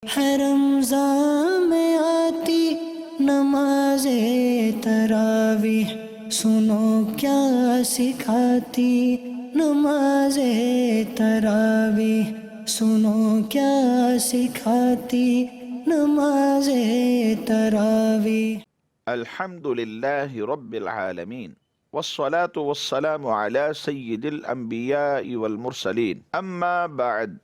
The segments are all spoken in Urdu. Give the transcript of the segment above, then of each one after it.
ہے رمضان میں آتی نماز تراویح، سنو کیا سکھاتی نماز تراویح، سنو کیا سکھاتی نماز تراویح۔ الحمد لله رب العالمين والصلاة والسلام على سيد الأنبياء والمرسلين أما بعد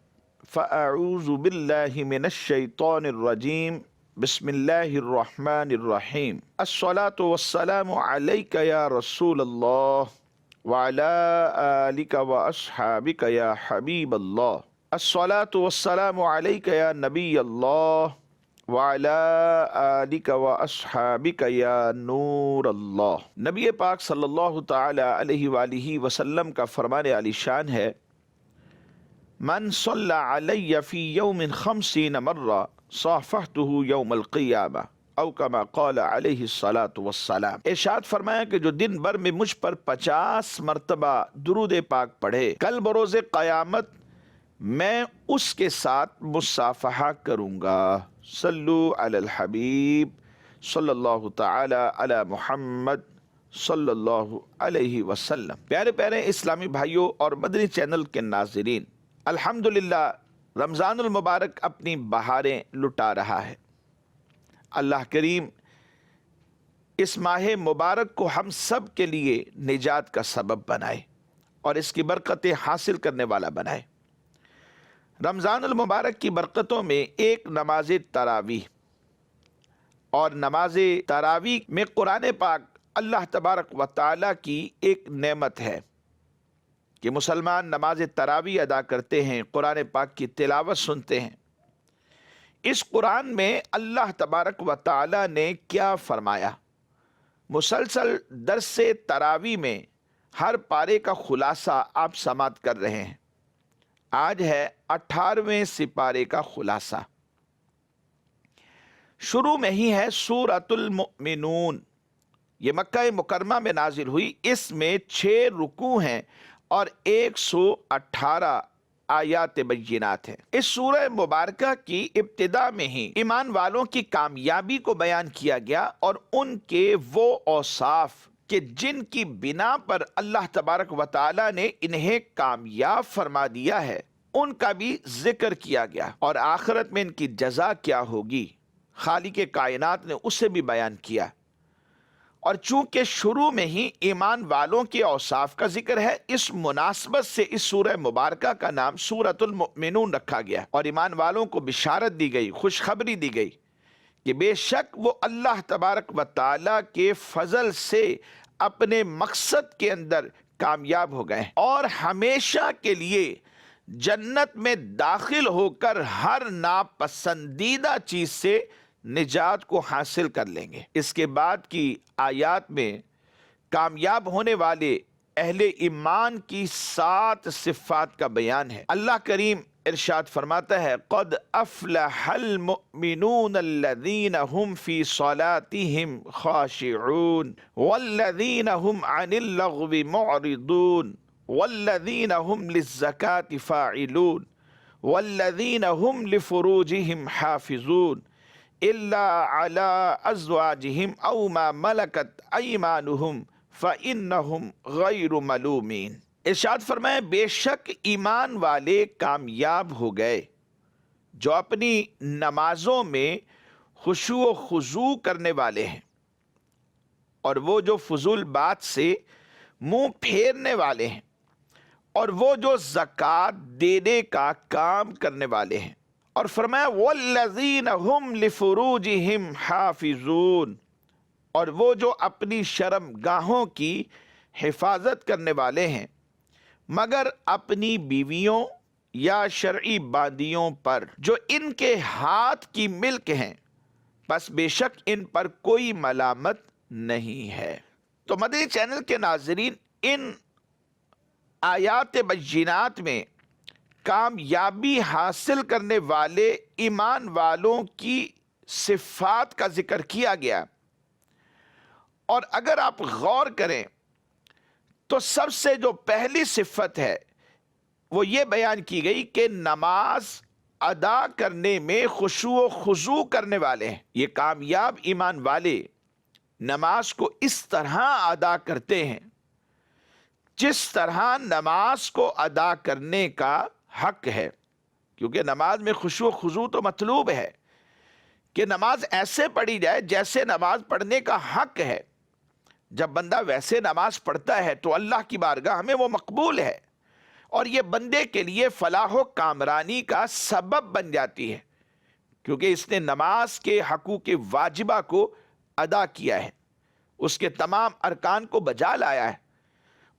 فأعوذ بالله من الشيطان الرجيم بسم الله الرحمن الرحيم الصلاة والسلام عليك يا رسول الله وعلى آلك وأصحابك يا حبيب الله الصلاة والسلام عليك يا نبي الله وَعَلَىٰ آلِكَ وَأَصْحَابِكَ يَا نور اللہ۔ نبی پاک صلی اللہ تعالی علیہ وآلہ وسلم کا فرمان علی شان ہے، من صلی علی فی یوم 50 مرہ صافحتہ یوم القیامہ او کما قال علیہ الصلاۃ والسلام۔ ارشاد فرمایا کہ جو دن بھر میں مجھ پر 50 مرتبہ درود پاک پڑھے، کل بروز قیامت میں اس کے ساتھ مصافحہ کروں گا۔ صلو علی الحبیب صلی اللہ تعالی علی محمد صلی اللہ علیہ وسلم۔ پیارے پیارے اسلامی بھائیوں اور مدنی چینل کے ناظرین، الحمدللہ رمضان المبارک اپنی بہاریں لٹا رہا ہے۔ اللہ کریم اس ماہ مبارک کو ہم سب کے لیے نجات کا سبب بنائے اور اس کی برکتیں حاصل کرنے والا بنائے۔ رمضان المبارک کی برکتوں میں ایک نماز تراویح، اور نماز تراویح میں قرآن پاک اللہ تبارک و تعالیٰ کی ایک نعمت ہے کہ مسلمان نماز تراویح ادا کرتے ہیں، قرآن پاک کی تلاوت سنتے ہیں۔ اس قرآن میں اللہ تبارک و تعالیٰ نے کیا فرمایا؟ مسلسل درس تراویح میں ہر پارے کا خلاصہ آپ سماعت کر رہے ہیں۔ آج ہے 18ویں سپارے کا خلاصہ۔ شروع میں ہی ہے سورۃ المؤمنون، یہ مکہ مکرمہ میں نازل ہوئی۔ اس میں 6 رکوع ہیں اور 118 آیات بینات ہیں۔ اس سورہ مبارکہ کی ابتدا میں ہی ایمان والوں کی کامیابی کو بیان کیا گیا اور ان کے وہ اوصاف کہ جن کی بنا پر اللہ تبارک و تعالیٰ نے انہیں کامیاب فرما دیا ہے ان کا بھی ذکر کیا گیا، اور آخرت میں ان کی جزا کیا ہوگی خالق کائنات نے اسے بھی بیان کیا۔ اور چونکہ شروع میں ہی ایمان والوں کے اوصاف کا ذکر ہے، اس مناسبت سے اس سورہ مبارکہ کا نام سورۃ المؤمنون رکھا گیا، اور ایمان والوں کو بشارت دی گئی، خوشخبری دی گئی کہ بے شک وہ اللہ تبارک و تعالیٰ کے فضل سے اپنے مقصد کے اندر کامیاب ہو گئے اور ہمیشہ کے لیے جنت میں داخل ہو کر ہر ناپسندیدہ چیز سے نجات کو حاصل کر لیں گے۔ اس کے بعد کی آیات میں کامیاب ہونے والے اہل ایمان کی 7 صفات کا بیان ہے۔ اللہ کریم ارشاد فرماتا ہے، قد افلح المؤمنون الذین هم فی صلاتهم خاشعون والذین هم عن اللغو معرضون والذین هم للزکاة فاعلون والذین هم لفروجهم حافظون الا على ازواجهم او ما ملکت ایمانهم فإنهم غیر ملومین۔ ارشاد فرمائے، بے شک ایمان والے کامیاب ہو گئے جو اپنی نمازوں میں خشوع و خضوع کرنے والے ہیں، اور وہ جو فضول بات سے منہ پھیرنے والے ہیں، اور وہ جو زکوٰۃ دینے کا کام کرنے والے ہیں۔ اور فرمایا والذین هم لفروجہم حافظون، اور وہ جو اپنی شرم گاہوں کی حفاظت کرنے والے ہیں مگر اپنی بیویوں یا شرعی باندیوں پر جو ان کے ہاتھ کی ملک ہیں، پس بے شک ان پر کوئی ملامت نہیں ہے۔ تو مدنی چینل کے ناظرین، ان آیات بینات میں کامیابی حاصل کرنے والے ایمان والوں کی صفات کا ذکر کیا گیا، اور اگر آپ غور کریں تو سب سے جو پہلی صفت ہے وہ یہ بیان کی گئی کہ نماز ادا کرنے میں خشوع و خضوع کرنے والے ہیں۔ یہ کامیاب ایمان والے نماز کو اس طرح ادا کرتے ہیں جس طرح نماز کو ادا کرنے کا حق ہے، کیونکہ نماز میں خشوع و خضوع تو مطلوب ہے کہ نماز ایسے پڑھی جائے جیسے نماز پڑھنے کا حق ہے۔ جب بندہ ویسے نماز پڑھتا ہے تو اللہ کی بارگاہ میں وہ مقبول ہے، اور یہ بندے کے لیے فلاح و کامرانی کا سبب بن جاتی ہے، کیونکہ اس نے نماز کے حقوق واجبہ کو ادا کیا ہے، اس کے تمام ارکان کو بجا لایا ہے،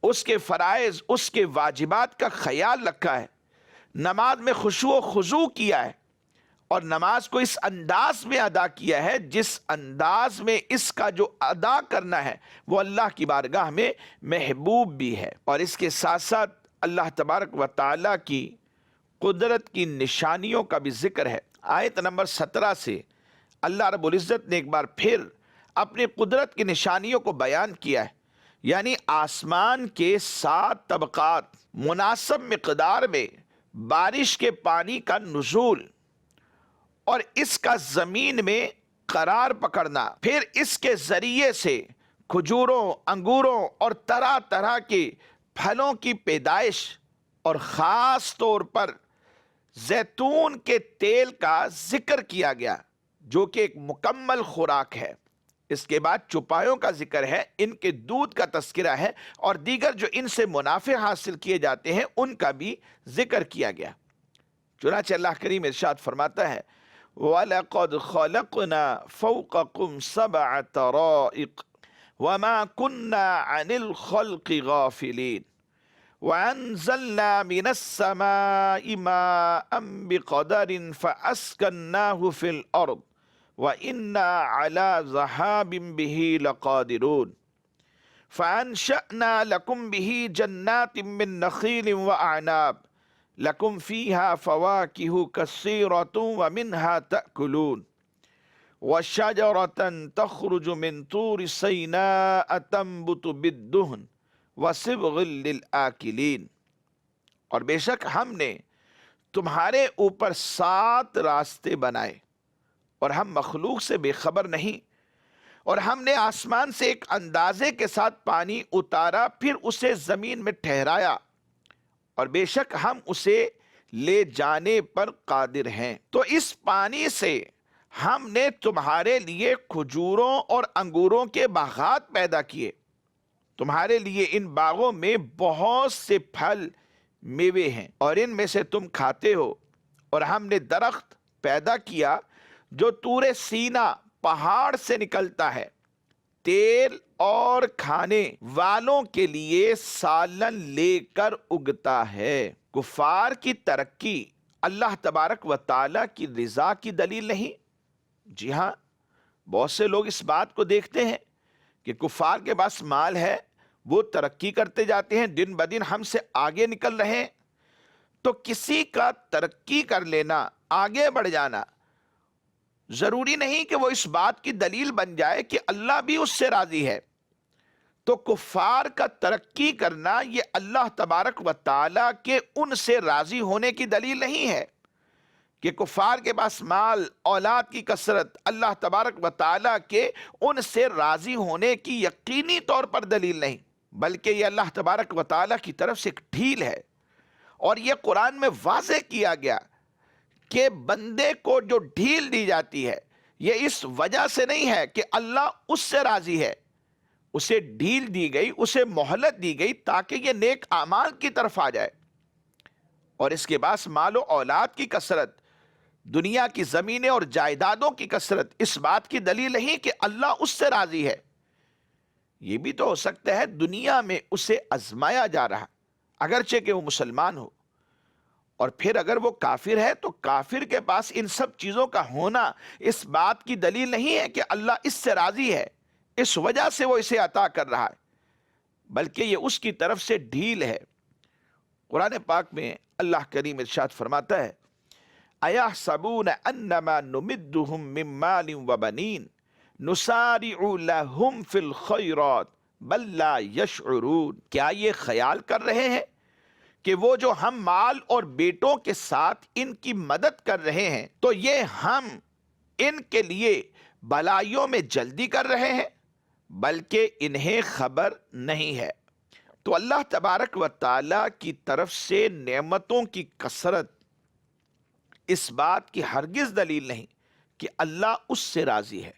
اس کے فرائض، اس کے واجبات کا خیال رکھا ہے، نماز میں خشوع و خضوع کیا ہے، اور نماز کو اس انداز میں ادا کیا ہے جس انداز میں اس کا جو ادا کرنا ہے وہ اللہ کی بارگاہ میں محبوب بھی ہے۔ اور اس کے ساتھ ساتھ اللہ تبارک و تعالیٰ کی قدرت کی نشانیوں کا بھی ذکر ہے۔ آیت نمبر 17 سے اللہ رب العزت نے ایک بار پھر اپنی قدرت کی نشانیوں کو بیان کیا ہے، یعنی آسمان کے 7 طبقات، مناسب مقدار میں بارش کے پانی کا نزول، اور اس کا زمین میں قرار پکڑنا، پھر اس کے ذریعے سے کھجوروں، انگوروں اور طرح طرح کے پھلوں کی پیدائش، اور خاص طور پر زیتون کے تیل کا ذکر کیا گیا جو کہ ایک مکمل خوراک ہے۔ اس کے بعد چوپایوں کا ذکر ہے، ان کے دودھ کا تذکرہ ہے، اور دیگر جو ان سے منافع حاصل کیے جاتے ہیں ان کا بھی ذکر کیا گیا۔ چنانچہ اللہ کریم ارشاد فرماتا ہے وَلَقَدْ خَلَقْنَا فَوْقَكُمْ 7 طَرَائِقَ وَمَا كُنَّا عَنِ الْخَلْقِ غَافِلِينَ وَأَنزَلْنَا مِنَ السَّمَاءِ مَاءً بِقَدَرٍ فَأَسْكَنَّاهُ فِي الْأَرْضِ وَإِنَّا عَلَى ذَهَابٍ بِهِ لَقَادِرُونَ فَأَنشَأْنَا لَكُمْ بِهِ جَنَّاتٍ مِّن نَخِيلٍ وَأَعْنَابٍ لَكُمْ فِيهَا فَوَاكِهُ كَثِيرَةٌ وَمِنْهَا تَأْكُلُونَ وَشَجَرَةً تَخْرُجُ مِنْ طُورِ سَيْنَاءَ تَنبُتُ بِالدُّهْنِ وَصِبْغٍ لِلْآكِلِينَ، اور بے شک ہم نے تمہارے اوپر 7 راستے بنائے، اور ہم مخلوق سے بے خبر نہیں، اور ہم نے آسمان سے ایک اندازے کے ساتھ پانی اتارا، پھر اسے زمین میں ٹھہرایا، اور بے شک ہم اسے لے جانے پر قادر ہیں۔ تو اس پانی سے ہم نے تمہارے لیے کھجوروں اور انگوروں کے باغات پیدا کیے، تمہارے لیے ان باغوں میں بہت سے پھل میوے ہیں، اور ان میں سے تم کھاتے ہو، اور ہم نے درخت پیدا کیا جو طور سینا پہاڑ سے نکلتا ہے، تیل اور کھانے والوں کے لیے سالن لے کر اگتا ہے۔ کفار کی ترقی اللہ تبارک و تعالیٰ کی رضا کی دلیل نہیں؟ جی ہاں، بہت سے لوگ اس بات کو دیکھتے ہیں کہ کفار کے پاس مال ہے، وہ ترقی کرتے جاتے ہیں، دن بدن ہم سے آگے نکل رہے ہیں۔ تو کسی کا ترقی کر لینا، آگے بڑھ جانا، ضروری نہیں کہ وہ اس بات کی دلیل بن جائے کہ اللہ بھی اس سے راضی ہے۔ تو کفار کا ترقی کرنا یہ اللہ تبارک و تعالیٰ کے ان سے راضی ہونے کی دلیل نہیں ہے، کہ کفار کے پاس مال، اولاد کی کثرت اللہ تبارک و تعالیٰ کے ان سے راضی ہونے کی یقینی طور پر دلیل نہیں، بلکہ یہ اللہ تبارک و تعالیٰ کی طرف سے ایک ڈھیل ہے۔ اور یہ قرآن میں واضح کیا گیا کہ بندے کو جو ڈھیل دی جاتی ہے یہ اس وجہ سے نہیں ہے کہ اللہ اس سے راضی ہے، اسے ڈھیل دی گئی، اسے مہلت دی گئی تاکہ یہ نیک اعمال کی طرف آ جائے۔ اور اس کے بعد مال و اولاد کی کثرت، دنیا کی زمینیں اور جائیدادوں کی کثرت اس بات کی دلیل نہیں کہ اللہ اس سے راضی ہے۔ یہ بھی تو ہو سکتا ہے دنیا میں اسے آزمایا جا رہا، اگرچہ کہ وہ مسلمان ہو، اور پھر اگر وہ کافر ہے تو کافر کے پاس ان سب چیزوں کا ہونا اس بات کی دلیل نہیں ہے کہ اللہ اس سے راضی ہے، اس وجہ سے وہ اسے عطا کر رہا ہے، بلکہ یہ اس کی طرف سے ڈھیل ہے۔ قرآن پاک میں اللہ کریم ارشاد فرماتا ہے اَيَحْسَبُونَ أَنَّمَا نُمِدُّهُم مِّن مَّالٍ وَبَنِينَ نُسَارِعُ لَهُمْ فِي الْخَيْرَاتِ بَل لَّا يَشْعُرُونَ، کیا یہ خیال کر رہے ہیں کہ وہ جو ہم مال اور بیٹوں کے ساتھ ان کی مدد کر رہے ہیں تو یہ ہم ان کے لیے بلائیوں میں جلدی کر رہے ہیں بلکہ انہیں خبر نہیں ہے۔ تو اللہ تبارک و تعالی کی طرف سے نعمتوں کی کثرت اس بات کی ہرگز دلیل نہیں کہ اللہ اس سے راضی ہے۔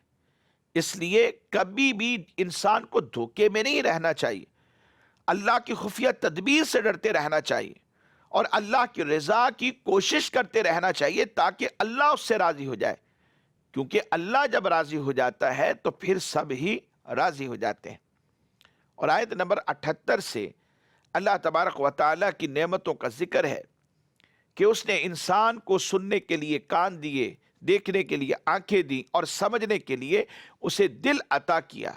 اس لیے کبھی بھی انسان کو دھوکے میں نہیں رہنا چاہیے، اللہ کی خفیہ تدبیر سے ڈرتے رہنا چاہیے اور اللہ کی رضا کی کوشش کرتے رہنا چاہیے تاکہ اللہ اس سے راضی ہو جائے، کیونکہ اللہ جب راضی ہو جاتا ہے تو پھر سب ہی راضی ہو جاتے ہیں۔ اور آیت نمبر 78 سے اللہ تبارک و تعالیٰ کی نعمتوں کا ذکر ہے کہ اس نے انسان کو سننے کے لیے کان دیے، دیکھنے کے لیے آنکھیں دی اور سمجھنے کے لیے اسے دل عطا کیا۔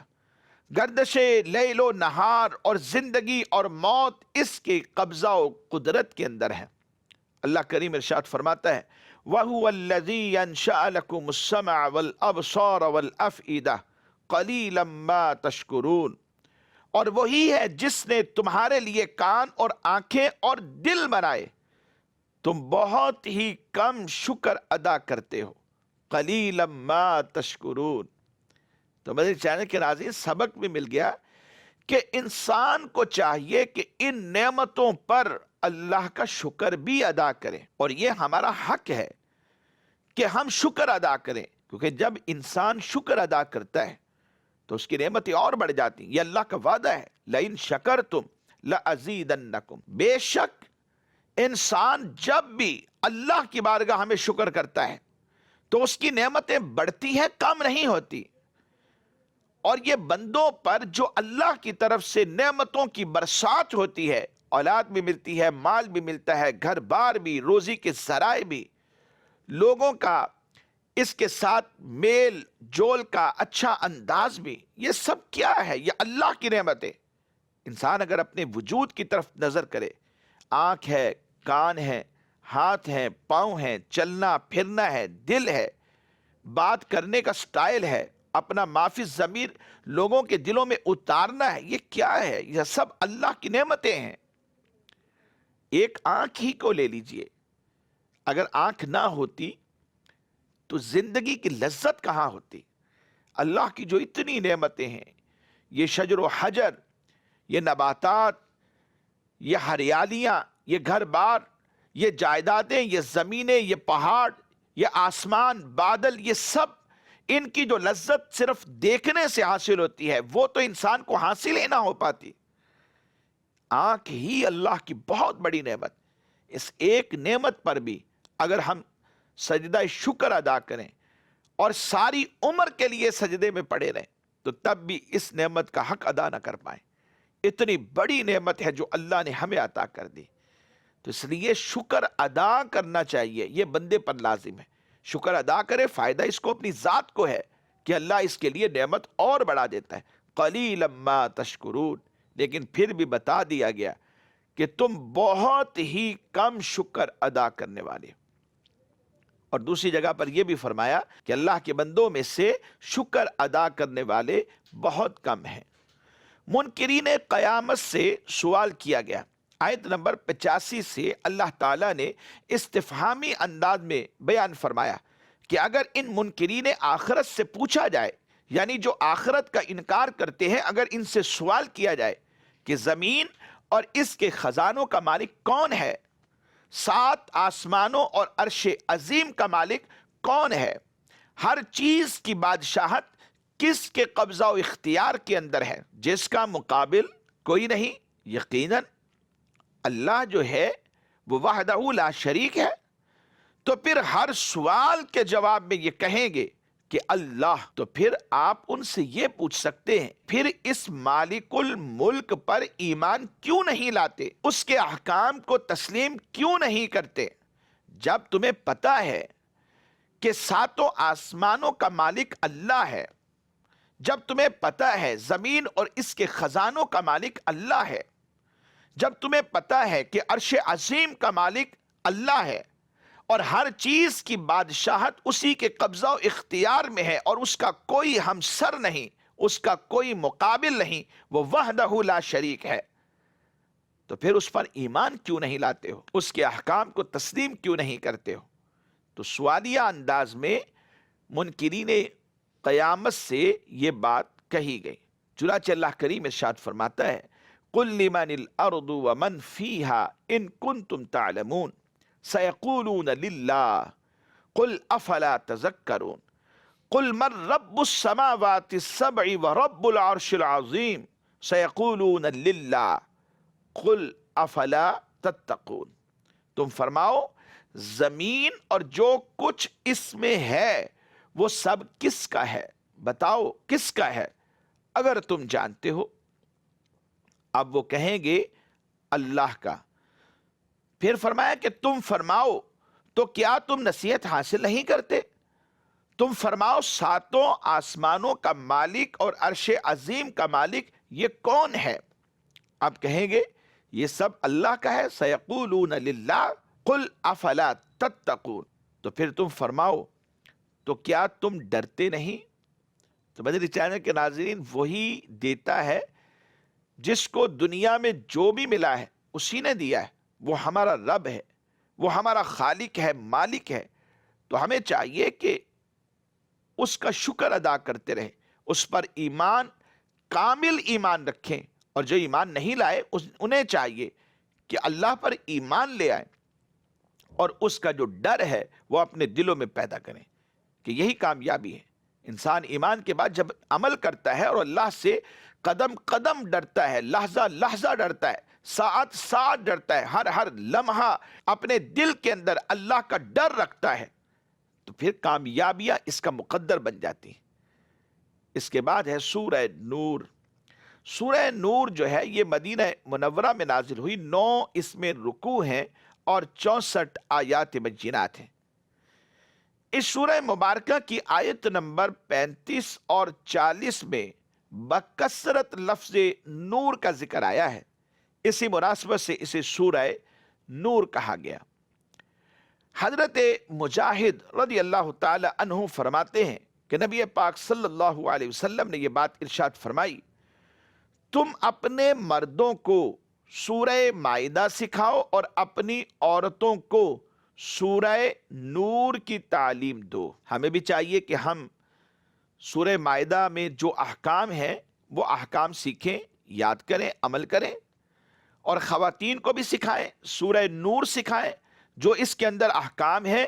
گردش لیل و نہار اور زندگی اور موت اس کے قبضہ و قدرت کے اندر ہے۔ اللہ کریم ارشاد فرماتا ہے وَهُوَ الَّذِي يَنشَأَ لَكُمُ السَّمْعَ وَالْأَبْصَارَ وَالْأَفْئِدَةَ قَلِيلًا مَا تَشْكُرُونَ، اور وہی ہے جس نے تمہارے لیے کان اور آنکھیں اور دل بنائے، تم بہت ہی کم شکر ادا کرتے ہو۔ قلیلا ما تشکرون۔ تو میرے چینل کے ناظرین، سبق بھی مل گیا کہ انسان کو چاہیے کہ ان نعمتوں پر اللہ کا شکر بھی ادا کریں، اور یہ ہمارا حق ہے کہ ہم شکر ادا کریں، کیونکہ جب انسان شکر ادا کرتا ہے تو اس کی نعمتیں اور بڑھ جاتی ہیں۔ یہ اللہ کا وعدہ ہے لئن شکرتم لازیدنکم۔ بے شک انسان جب بھی اللہ کی بارگاہ میں شکر کرتا ہے تو اس کی نعمتیں بڑھتی ہیں، کم نہیں ہوتی۔ اور یہ بندوں پر جو اللہ کی طرف سے نعمتوں کی برسات ہوتی ہے، اولاد بھی ملتی ہے، مال بھی ملتا ہے، گھر بار بھی، روزی کے ذرائع بھی، لوگوں کا اس کے ساتھ میل جول کا اچھا انداز بھی، یہ سب کیا ہے؟ یہ اللہ کی نعمت ہے۔ انسان اگر اپنے وجود کی طرف نظر کرے، آنکھ ہے، کان ہے، ہاتھ ہے، پاؤں ہے، چلنا پھرنا ہے، دل ہے، بات کرنے کا سٹائل ہے، اپنا معافی ضمیر لوگوں کے دلوں میں اتارنا ہے، یہ کیا ہے؟ یہ سب اللہ کی نعمتیں ہیں۔ ایک آنکھ ہی کو لے لیجئے، اگر آنکھ نہ ہوتی تو زندگی کی لذت کہاں ہوتی؟ اللہ کی جو اتنی نعمتیں ہیں، یہ شجر و حجر، یہ نباتات، یہ ہریالیاں، یہ گھر بار، یہ جائیدادیں، یہ زمینیں، یہ پہاڑ، یہ آسمان، بادل، یہ سب، ان کی جو لذت صرف دیکھنے سے حاصل ہوتی ہے وہ تو انسان کو حاصل ہی نہ ہو پاتی۔ آنکھ ہی اللہ کی بہت بڑی نعمت، اس ایک نعمت پر بھی اگر ہم سجدہ شکر ادا کریں اور ساری عمر کے لیے سجدے میں پڑے رہیں تو تب بھی اس نعمت کا حق ادا نہ کر پائیں۔ اتنی بڑی نعمت ہے جو اللہ نے ہمیں عطا کر دی، تو اس لیے شکر ادا کرنا چاہیے، یہ بندے پر لازم ہے۔ شکر ادا کرے، فائدہ اس کو اپنی ذات کو ہے کہ اللہ اس کے لیے نعمت اور بڑھا دیتا ہے۔ قلیلا ما تشکرون، لیکن پھر بھی بتا دیا گیا کہ تم بہت ہی کم شکر ادا کرنے والے۔ اور دوسری جگہ پر یہ بھی فرمایا کہ اللہ کے بندوں میں سے شکر ادا کرنے والے بہت کم ہیں۔ منکرین قیامت سے سوال کیا گیا۔ آیت نمبر 85 سے اللہ تعالیٰ نے استفہامی انداز میں بیان فرمایا کہ اگر ان منکرین آخرت سے پوچھا جائے، یعنی جو آخرت کا انکار کرتے ہیں، اگر ان سے سوال کیا جائے کہ زمین اور اس کے خزانوں کا مالک کون ہے، 7 آسمانوں اور عرش عظیم کا مالک کون ہے، ہر چیز کی بادشاہت کس کے قبضہ و اختیار کے اندر ہے، جس کا مقابل کوئی نہیں، یقیناً اللہ جو ہے وہ وحدہ لا شریک ہے۔ تو پھر ہر سوال کے جواب میں یہ کہیں گے کہ اللہ، تو پھر آپ ان سے یہ پوچھ سکتے ہیں پھر اس مالک الملک پر ایمان کیوں نہیں لاتے، اس کے احکام کو تسلیم کیوں نہیں کرتے، جب تمہیں پتہ ہے کہ 7 آسمانوں کا مالک اللہ ہے، جب تمہیں پتہ ہے زمین اور اس کے خزانوں کا مالک اللہ ہے، جب تمہیں پتہ ہے کہ عرش عظیم کا مالک اللہ ہے اور ہر چیز کی بادشاہت اسی کے قبضہ و اختیار میں ہے اور اس کا کوئی ہمسر نہیں، اس کا کوئی مقابل نہیں، وہ وحدہ لا شریک ہے، تو پھر اس پر ایمان کیوں نہیں لاتے ہو؟ اس کے احکام کو تسلیم کیوں نہیں کرتے ہو؟ تو سوالیہ انداز میں منکرین قیامت سے یہ بات کہی گئی۔ چنانچہ اللہ کریم ارشاد فرماتا ہے قُلْ لِمَنِ الْأَرْضُ وَمَنْ فِيهَا إِن كُنْتُمْ تَعْلَمُونَ سَيَقُولُونَ لِلَّهِ قُلْ أَفَلَا تَذَكَّرُونَ قُلْ مَنْ رَبُّ السَّمَاوَاتِ السَّبْعِ وَرَبُّ الْعَرْشِ الْعَظِيمِ سَيَقُولُونَ لِلَّهِ قُلْ أَفَلَا تَتَّقُونَ۔ تم فرماؤ زمین اور جو کچھ اس میں ہے وہ سب کس کا ہے؟ بتاؤ کس کا ہے اگر تم جانتے ہو۔ اب وہ کہیں گے اللہ کا۔ پھر فرمایا کہ تم فرماؤ تو کیا تم نصیحت حاصل نہیں کرتے؟ تم فرماؤ ساتوں آسمانوں کا مالک اور عرش عظیم کا مالک یہ کون ہے؟ اب کہیں گے یہ سب اللہ کا ہے۔ سیقولون للہ قل افلا تتقون۔ تو پھر تم فرماؤ تو کیا تم ڈرتے نہیں؟ تو مدنی چینل کے ناظرین وہی دیتا ہے جس کو دنیا میں جو بھی ملا ہے اسی نے دیا ہے۔ وہ ہمارا رب ہے، وہ ہمارا خالق ہے، مالک ہے۔ تو ہمیں چاہیے کہ اس کا شکر ادا کرتے رہیں، اس پر ایمان کامل ایمان رکھیں، اور جو ایمان نہیں لائے انہیں چاہیے کہ اللہ پر ایمان لے آئیں اور اس کا جو ڈر ہے وہ اپنے دلوں میں پیدا کریں، کہ یہی کامیابی ہے۔ انسان ایمان کے بعد جب عمل کرتا ہے اور اللہ سے قدم قدم ڈرتا ہے، لحظہ لحظہ ڈرتا ہے، ساعت ساعت ڈرتا ہے، ہر لمحہ اپنے دل کے اندر اللہ کا ڈر رکھتا ہے، تو پھر کامیابیاں اس کا مقدر بن جاتی ہیں۔ اس کے بعد ہے سورہ نور۔ سورہ نور جو ہے یہ مدینہ منورہ میں نازل ہوئی، 9 اس میں رکوع ہیں اور 64 آیات بینات ہیں۔ اس سورہ مبارکہ کی آیت نمبر 35 اور 40 میں بکثرت لفظ نور کا ذکر آیا ہے، اسی مناسبت سے اسے سورہ نور کہا گیا۔ حضرت مجاہد رضی اللہ تعالی عنہ فرماتے ہیں کہ نبی پاک صلی اللہ علیہ وسلم نے یہ بات ارشاد فرمائی، تم اپنے مردوں کو سورہ مائدہ سکھاؤ اور اپنی عورتوں کو سورہ نور کی تعلیم دو۔ ہمیں بھی چاہیے کہ ہم سورہ مائدہ میں جو احکام ہیں وہ احکام سیکھیں، یاد کریں، عمل کریں، اور خواتین کو بھی سکھائیں، سورہ نور سکھائیں۔ جو اس کے اندر احکام ہیں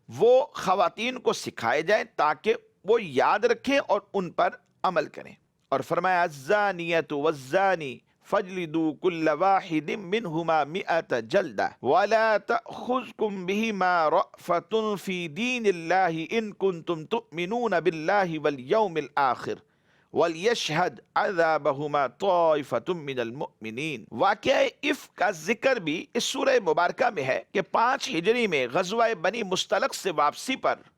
وہ خواتین کو سکھائے جائیں تاکہ وہ یاد رکھیں اور ان پر عمل کریں۔ اور فرمایا الزانیۃ والزانی فاجلدوا كل واحد منهما 100 جلدة ولا تأخذكم بهما رأفة في دين الله إن كنتم تؤمنون بالله واليوم الآخر وَلْيَشْهَدْ عَذَابَهُمَا طَائِفَةٌ مِّنَ الْمُؤْمِنِينَ۔ واقعہ افک کا ذکر بھی اس سورہ مبارکہ میں ہے کہ 5 ہجری میں غزوہ بنی مستلق سے واپسی پر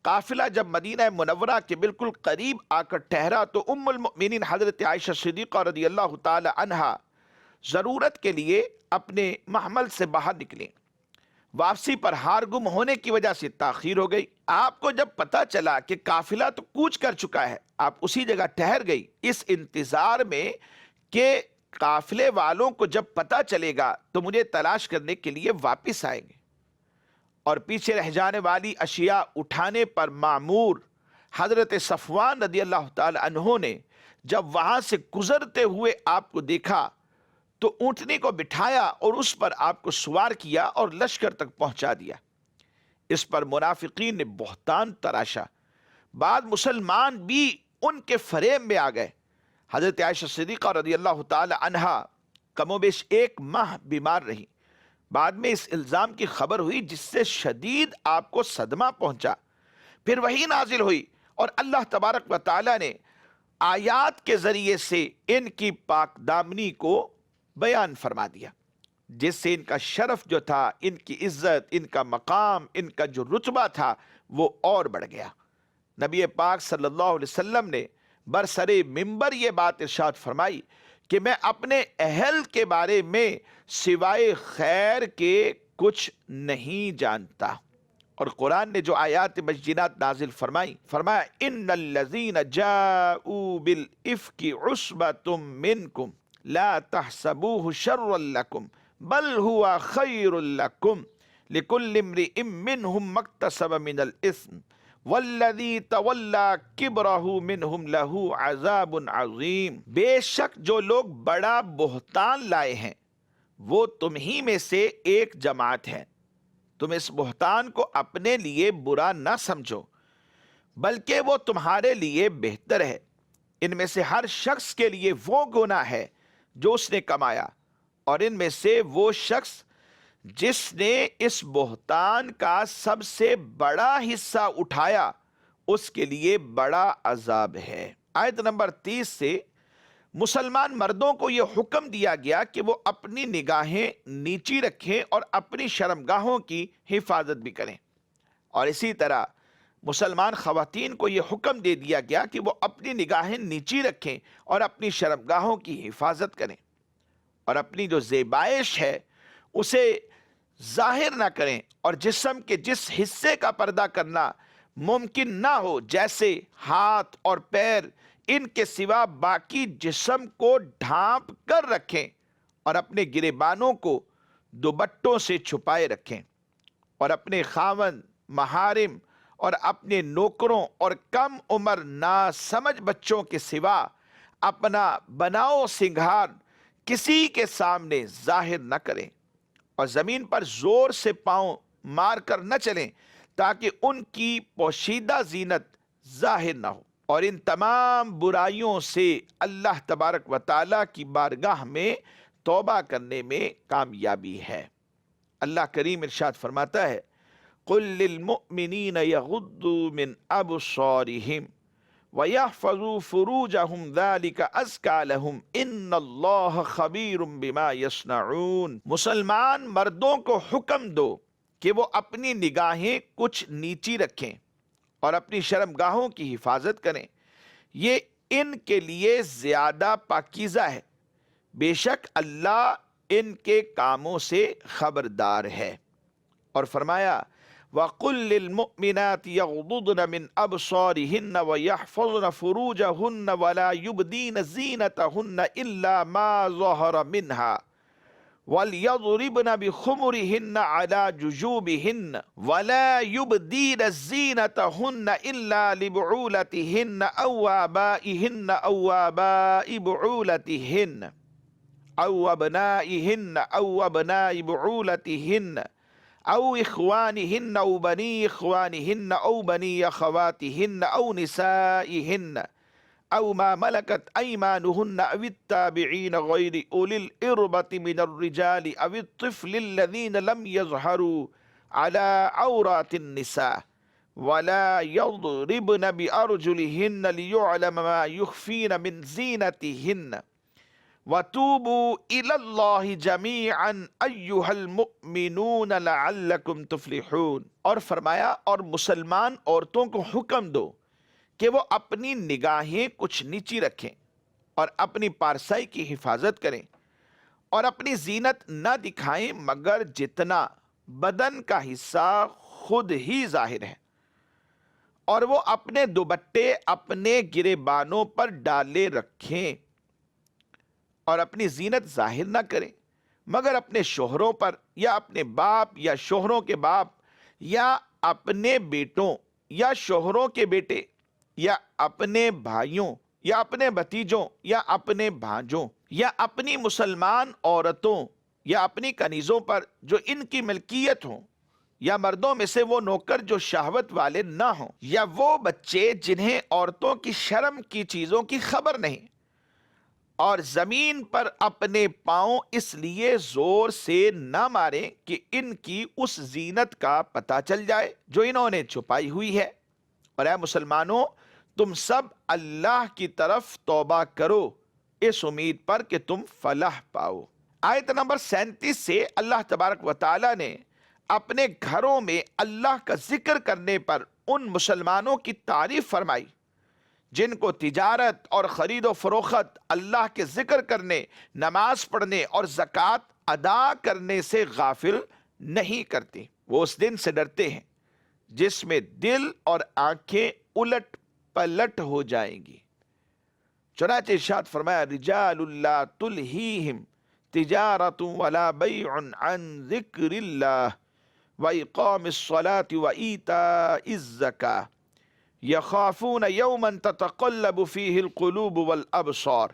قافلہ جب مدینہ منورہ کے بالکل قریب آ کر ٹھہرا تو ام المؤمنین حضرت عائشہ صدیقہ رضی اللہ تعالی عنہا ضرورت کے لیے اپنے محمل سے باہر نکلیں۔ واپسی پر ہار گم ہونے کی وجہ سے تاخیر ہو گئی۔ آپ کو جب پتا چلا کہ قافلہ تو کوچ کر چکا ہے، آپ اسی جگہ ٹھہر گئی، اس انتظار میں کہ قافلے والوں کو جب پتا چلے گا تو مجھے تلاش کرنے کے لیے واپس آئیں گے، اور پیچھے رہ جانے والی اشیاء اٹھانے پر معمور حضرت صفوان رضی اللہ تعالی عنہ نے جب وہاں سے گزرتے ہوئے آپ کو دیکھا تو اونٹنی کو بٹھایا اور اس پر آپ کو سوار کیا اور لشکر تک پہنچا دیا۔ اس پر منافقین نے بہتان تراشا، بعد مسلمان بھی ان کے فریب میں آ گئے۔ حضرت عائشہ صدیقہ رضی اللہ تعالی عنہا کم و بیش 1 ماہ بیمار رہی۔ بعد میں اس الزام کی خبر ہوئی جس سے شدید آپ کو صدمہ پہنچا۔ پھر وحی نازل ہوئی اور اللہ تبارک و تعالی نے آیات کے ذریعے سے ان کی پاک دامنی کو بیان فرما دیا، جس سے ان کا شرف جو تھا، ان کی عزت، ان کا مقام، ان کا جو رتبہ تھا وہ اور بڑھ گیا۔ نبی پاک صلی اللہ علیہ وسلم نے برسر منبر یہ بات ارشاد فرمائی کہ میں اپنے اہل کے بارے میں سوائے خیر کے کچھ نہیں جانتا۔ اور قرآن نے جو آیات بینات نازل فرمائی، فرمایا ان الذین جاؤوا بالافک عصبۃ منکم لا تحسبوه شرا لكم بل هو خير لكم لكل امرئ منهم ما اكتسب من الإثم والذي تولى كبره منهم له عذاب عظيم۔ بے شک جو لوگ بڑا بہتان لائے ہیں وہ تم ہی میں سے ایک جماعت ہے، تم اس بہتان کو اپنے لیے برا نہ سمجھو بلکہ وہ تمہارے لیے بہتر ہے۔ ان میں سے ہر شخص کے لیے وہ گناہ ہے جو اس نے کمایا، اور ان میں سے وہ شخص جس نے اس بہتان کا سب سے بڑا حصہ اٹھایا اس کے لیے بڑا عذاب ہے۔ آیت نمبر 30 سے مسلمان مردوں کو یہ حکم دیا گیا کہ وہ اپنی نگاہیں نیچی رکھیں اور اپنی شرمگاہوں کی حفاظت بھی کریں، اور اسی طرح مسلمان خواتین کو یہ حکم دے دیا گیا کہ وہ اپنی نگاہیں نیچی رکھیں اور اپنی شرمگاہوں کی حفاظت کریں، اور اپنی جو زیبائش ہے اسے ظاہر نہ کریں، اور جسم کے جس حصے کا پردہ کرنا ممکن نہ ہو جیسے ہاتھ اور پیر، ان کے سوا باقی جسم کو ڈھانپ کر رکھیں، اور اپنے گریبانوں کو دوپٹوں سے چھپائے رکھیں، اور اپنے خاوند، محارم اور اپنے نوکروں اور کم عمر ناسمجھ بچوں کے سوا اپنا بناؤ سنگھار کسی کے سامنے ظاہر نہ کریں، اور زمین پر زور سے پاؤں مار کر نہ چلیں تاکہ ان کی پوشیدہ زینت ظاہر نہ ہو، اور ان تمام برائیوں سے اللہ تبارک و تعالیٰ کی بارگاہ میں توبہ کرنے میں کامیابی ہے۔ اللہ کریم ارشاد فرماتا ہے قل للمؤمنین یغضوا من ابصارہم وَيَحْفَظُوا فُرُوجَهُمْ ذَلِكَ أَزْكَىٰ لَهُمْ إِنَّ اللَّهَ خَبِيرٌ بِمَا يَصْنَعُونَ۔ مسلمان مردوں کو حکم دو کہ وہ اپنی نگاہیں کچھ نیچی رکھیں اور اپنی شرمگاہوں کی حفاظت کریں، یہ ان کے لیے زیادہ پاکیزہ ہے، بے شک اللہ ان کے کاموں سے خبردار ہے۔ اور فرمایا وَقُلْ لِلْمُؤْمِنَاتِ يَغْضُضْنَ مِنْ أَبْصَارِهِنَّ وَيَحْفَظْنَ فُرُوجَهُنَّ وَلَا يُبْدِينَ زِينَتَهُنَّ إِلَّا مَا ظَهَرَ مِنْهَا وَلْيَضْرِبْنَ بِخُمُرِهِنَّ عَلَى جُجُوبِهِنَّ وَلَا يُبْدِينَ زِينَتَهُنَّ إِلَّا لِبُعُولَتِهِنَّ أَوْ آبَائِهِنَّ أَوْ آبَاءِ بُعُولَتِهِنَّ أَوْ أَبْنَائِهِنَّ أَوْ أَبْنَاءِ بُعُولَتِهِنَّ أو إخوانهن أو بني إخوانهن أو بني أخواتهن أو نسائهن أو ما ملكت أيمانهن أو التابعين غير أولي الإربة من الرجال أو الطفل الذين لم يظهروا على عورات النساء ولا يضربن بأرجلهن ليعلم ما يخفين من زينتهن وَتُوبُوا إِلَى اللَّهِ جَمِيعًا أَيُّهَا الْمُؤْمِنُونَ لَعَلَّكُمْ تُفْلِحُونَ۔ اور فرمایا اور مسلمان عورتوں کو حکم دو کہ وہ اپنی نگاہیں کچھ نیچی رکھیں اور اپنی پارسائی کی حفاظت کریں، اور اپنی زینت نہ دکھائیں مگر جتنا بدن کا حصہ خود ہی ظاہر ہے، اور وہ اپنے دوپٹے اپنے گریبانوں پر ڈالے رکھیں، اور اپنی زینت ظاہر نہ کریں مگر اپنے شوہروں پر یا اپنے باپ یا شوہروں کے باپ یا اپنے بیٹوں یا شوہروں کے بیٹے یا اپنے بھائیوں یا اپنے بھتیجوں یا اپنے بھانجوں یا اپنی مسلمان عورتوں یا اپنی کنیزوں پر جو ان کی ملکیت ہوں، یا مردوں میں سے وہ نوکر جو شہوت والے نہ ہوں، یا وہ بچے جنہیں عورتوں کی شرم کی چیزوں کی خبر نہیں، اور زمین پر اپنے پاؤں اس لیے زور سے نہ ماریں کہ ان کی اس زینت کا پتہ چل جائے جو انہوں نے چھپائی ہوئی ہے، اور اے مسلمانوں تم سب اللہ کی طرف توبہ کرو اس امید پر کہ تم فلاح پاؤ۔ آیت نمبر 37 سے اللہ تبارک و تعالی نے اپنے گھروں میں اللہ کا ذکر کرنے پر ان مسلمانوں کی تعریف فرمائی جن کو تجارت اور خرید و فروخت اللہ کے ذکر کرنے، نماز پڑھنے اور زکوٰۃ ادا کرنے سے غافل نہیں کرتے۔ وہ اس دن سے ڈرتے ہیں جس میں دل اور آنکھیں الٹ پلٹ ہو جائیں گی، چنانچہ ارشاد فرمایا رجال لا تلہیہم تجارت ولا بیع عن ذکر اللہ وإقام الصلاة وإيتاء الزکاة یخافون یوما تتقلب فیہ القلوب والابصار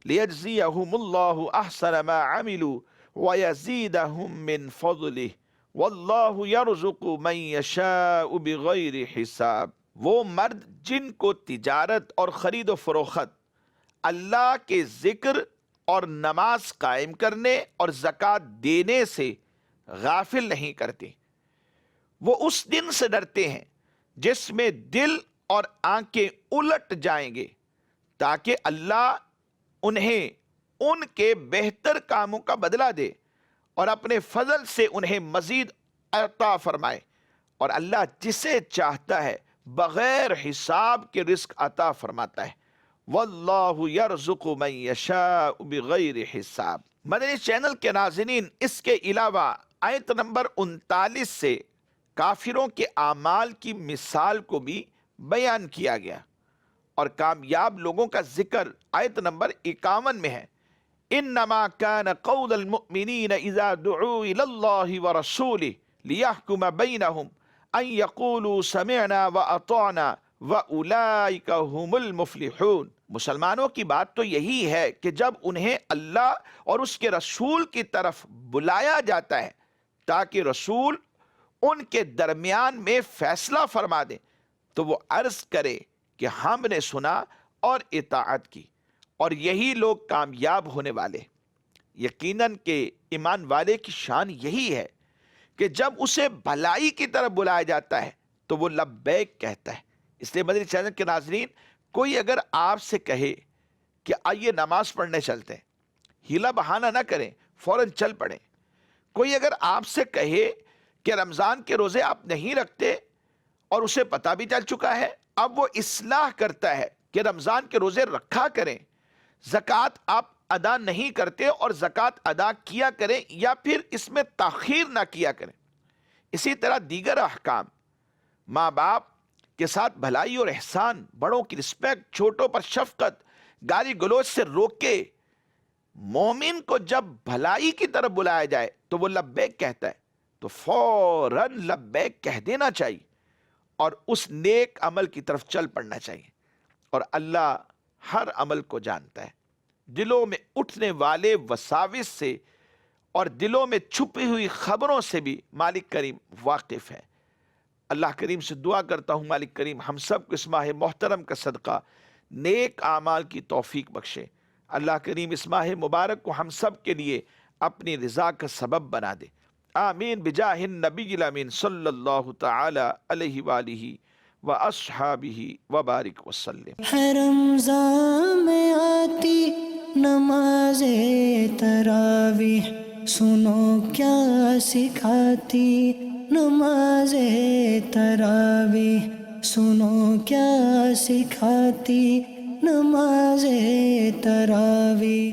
لیجزیہم اللہ احسن ما عملوا ویزیدہم من فضلہ واللہ یرزق من یشاء بغیر حساب۔ وہ مرد جن کو تجارت اور خرید و فروخت اللہ کے ذکر اور نماز قائم کرنے اور زکوٰۃ دینے سے غافل نہیں کرتے، وہ اس دن سے ڈرتے ہیں جس میں دل اور آنکھیں الٹ جائیں گے تاکہ اللہ انہیں ان کے بہتر کاموں کا بدلہ دے اور اپنے فضل سے انہیں مزید عطا فرمائے، اور اللہ جسے چاہتا ہے بغیر حساب کے رزق عطا فرماتا ہے۔ واللہ یرزق من یشاء بغیر حساب۔ مدنی چینل کے ناظرین، اس کے علاوہ آیت نمبر 39 سے کافروں کے اعمال کی مثال کو بھی بیان کیا گیا، اور کامیاب لوگوں کا ذکر آیت نمبر 51 میں ہے۔ انما كان قول المؤمنین اذا دعوا الى اللہ ورسولہ لیحکم بینہم ان یقولوا سمعنا واطعنا واولئک هم المفلحون۔ مسلمانوں کی بات تو یہی ہے کہ جب انہیں اللہ اور اس کے رسول کی طرف بلایا جاتا ہے تاکہ رسول ان کے درمیان میں فیصلہ فرما دیں، تو وہ عرض کرے کہ ہم نے سنا اور اطاعت کی، اور یہی لوگ کامیاب ہونے والے۔ یقیناً کہ ایمان والے کی شان یہی ہے کہ جب اسے بھلائی کی طرف بلایا جاتا ہے تو وہ لبیک کہتا ہے۔ اس لیے مدنی چینل کے ناظرین، کوئی اگر آپ سے کہے کہ آئیے نماز پڑھنے چلتے ہیں، ہیلا بہانہ نہ کریں، فوراً چل پڑیں۔ کوئی اگر آپ سے کہے کہ رمضان کے روزے آپ نہیں رکھتے اور اسے پتہ بھی چل چکا ہے، اب وہ اصلاح کرتا ہے کہ رمضان کے روزے رکھا کریں، زکوٰۃ آپ ادا نہیں کرتے اور زکوٰۃ ادا کیا کریں یا پھر اس میں تاخیر نہ کیا کریں۔ اسی طرح دیگر احکام، ماں باپ کے ساتھ بھلائی اور احسان، بڑوں کی رسپیکٹ، چھوٹوں پر شفقت، گالی گلوچ سے روکے۔ مومن کو جب بھلائی کی طرف بلایا جائے تو وہ لبیک کہتا ہے، تو فوراً لبیک کہہ دینا چاہیے اور اس نیک عمل کی طرف چل پڑنا چاہیے، اور اللہ ہر عمل کو جانتا ہے۔ دلوں میں اٹھنے والے وساوس سے اور دلوں میں چھپی ہوئی خبروں سے بھی مالک کریم واقف ہے۔ اللہ کریم سے دعا کرتا ہوں مالک کریم ہم سب کو اس ماہ محترم کا صدقہ نیک اعمال کی توفیق بخشے۔ اللہ کریم اس ماہ مبارک کو ہم سب کے لیے اپنی رضا کا سبب بنا دے۔ آمین بجاہ النبی الامین صلی اللہ تعالی علیہ وآلہ واصحابہ وبارک وسلم۔ ہے رمضان میں آتی نماز تراویح، سنو کیا سکھاتی نماز تراویح، سنو کیا سکھاتی نماز تراویح۔